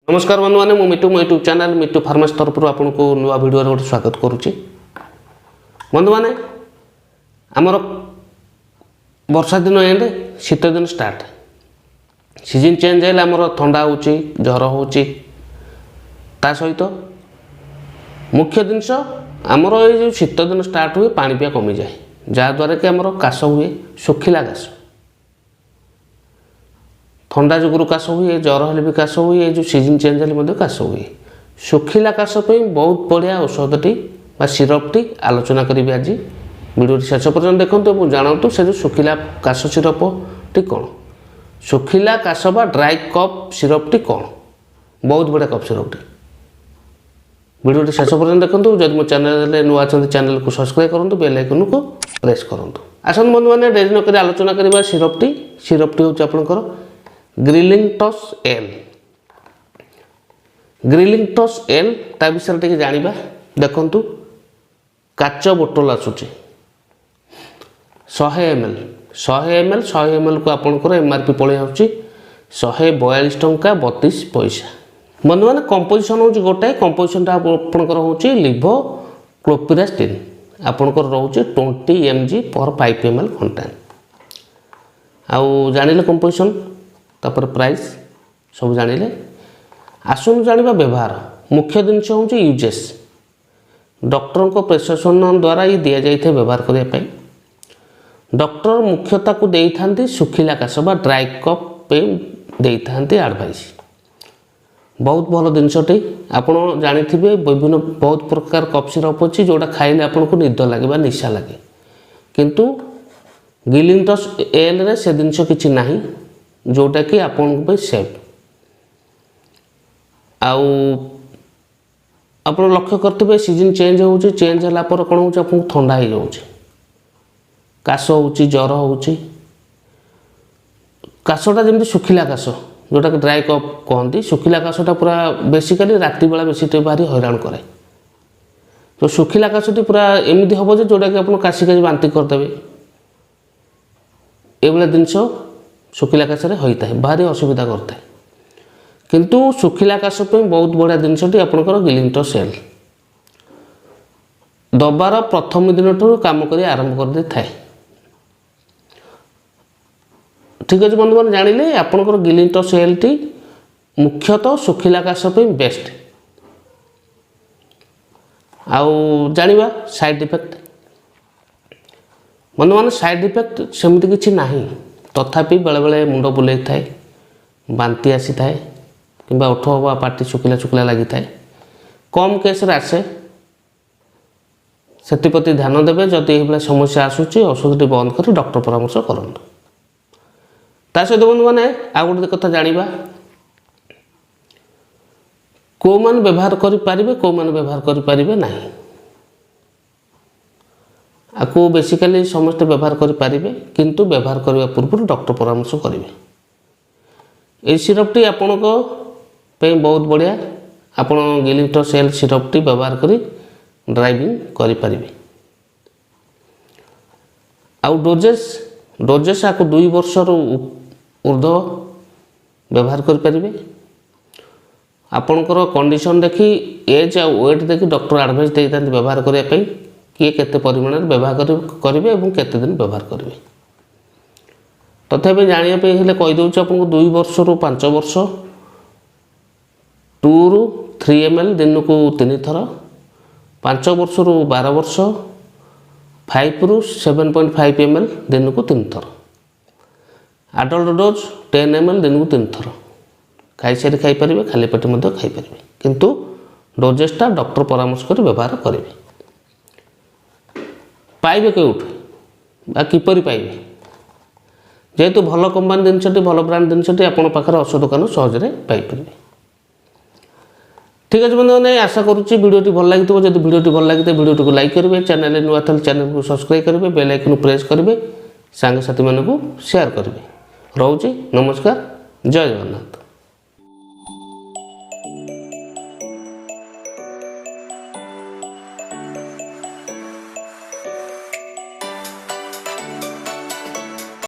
नमस्कार बंधु मैंने मिट्टू मो यूट्यूब चैनल मिट्टू फार्मास तरफ आपको नुआ भिडियो गोटे स्वागत करुच्ची। बंधु मैंने आमर वर्षा दिन एंड शीत दिन स्टार्ट सीजन चेंज है आमर थंडा हो जर हो सहित मुख्य जिनस आमर ये जो शीत दिन स्टार्ट हुए पानी पिया कमी जाए जहाद्वारा कि आमर काश हुए शुखिला काश थंडा जुगुरु काश हुए जर हेल्ले भी काश हुए ये जो सीजन चेंज हेल्ले काश हुए शुखिला काश बहुत बढ़िया औषधटी सिरपटी आलोचना करी आज वीडियो शेष पर्यटन देखते मुझे जानतु से जो शुखिला काश सिरपटी कौन शुखिला काश बा ड्राई कफ सिरपटी कौन बहुत बढ़िया कफ सिरपटी वीडियो शेष पर्यटन देखते जब मो चैनल नुआ चैनल को सब्सक्राइब करूँ बेल आइकन को प्रेस करूँ। आसन बंधु मैंने डेरी नक आलोचना करवा सिरपटी हूँ आपंकर ग्रिलिंगटस एल ग्रिलिंगटस एल ता विषय टे जाना देखु काच बोतल आसूँ 100 ml को आपंकर एमआरपी पड़े आसूँ 142 टंका 32 पैसा। बंधु मैंने कंपोजिशन हूँ गोटाए कंपोजिशन आपंकर हूँ लिभो क्लोपिरास्टिन आपंकर रोचे 20 mg पर 5 ml कंटेन आउ जानिले कंपोजिशन तापर प्राइस सब जानिले आसुन जानिबा व्यवहार मुख्य जिनस हूँ यूजेस डॉक्टर को प्रेस्क्रिप्शन द्वारा ये दि जाए व्यवहार करने डॉक्टर मुख्यता को दे था शुखिला काश बा ड्राई कफ पे दे था एडवाइस बहुत भल जिनसटी आपड़ जानी विभिन्न बहुत प्रकार कफ सिरप अच्छी जोटा खाइले आपको निद लगे निशा लगे किंतु ग्रिलिंगटस एल रे से जिनस किसी ना जोटा कि आपन सेफ आउ आप लक्ष्य करते सीजन चेंज हो चेंज है कौन हो ठंडा हो जाऊँ काश हो जर हो काशटा जमी शुखिला काश जोटा कि ड्राई कफ कहती शुखिला काशटा पूरा बेसिकली राति बेला बेसी भारी हैरान करे तो शुखिला काशटी पूरा एमती हम जोटा कि आप काशी काशी बांति करदे ये जिनस शुखिला काश होता है भारी असुविधा करता है किंतु शुखिला काश बहुत बढ़िया जिनसटी आपंकर ग्रिलिंगटस एल दबार प्रथम दिन काम कर आरंभ कर दे थाए। ठीक अच्छे बंधु मैंने जानिले आपंकर ग्रिलिंगटस एल टी मुख्यतः शुखिला काश बेस्ट आउ जानिबा साइड इफेक्ट बंधु मैंने साइड इफेक्ट सेमती किसी ना तथापि बेले बेले मुंड बुले थाए बांति आसी थाए कि ओठ बा पाटी शुखिला शुखिला लगी थाए कम केस आसे से ध्यान देवे जदि ये समस्या आसूँ औषधि बंद कर डॉक्टर परामर्श करूँ। ता सहित बंधु मैंने आ गोटे कथा जाना कौ मैंने व्यवहार करें कौ मैंने व्यवहार करें ना आपको बेसिकली समस्त व्यवहार करें किंतु व्यवहार करने पूर्व डॉक्टर परामर्श करेंगे। ये सिरपटी आपण को बहुत बढ़िया आप ग्रिलिंगटस एल सिरपटी व्यवहार कर ड्राइविंग करें आउ डोजेस आपको 2 वर्ष ऊर्ध्व व्यवहार करें आपणकर कंडीशन देखी एज आ वेट देखी डॉक्टर एडवाइस दे था व्यवहार करने किए केते परिमाण व्यवहार करेंगे और केते दिन व्यवहार करेंगे तथापि जानापी हेल्ले कहीदे आपको 2 वर्ष रु 5 वर्ष 2 रु 3 ml दिन को 3 थर 5 वर्ष रु 12 वर्ष 5 रु 7.5 ml दिन को 3 थर आडल्ट डोज 10 ml दिन को 3 थर खाई सारी खाईपर खाली पेट खाईपर किंतु डोजेसटा डॉक्टर परामर्श कर व्यवहार करेंगे पाइबे कौट किपर पाइबे जेहेतु भल कंपानी जिनसटी भल ब्रांड जिनसटी आपण पाखे औषध दुकान सहजरे पाइपर। ठीक अच्छे बंधु मैंने आशा करुच्ची वीडियोटी भल लगी जब वीडियोटी भल लगी वीडियोटी को लाइक करेंगे चैनल नुआ चैनल को सब्सक्राइब करेंगे बेल आइकन प्रेस करेंगे सांग साथी मानू शेयर करेंगे। रोचे नमस्कार जय जगन्नाथ।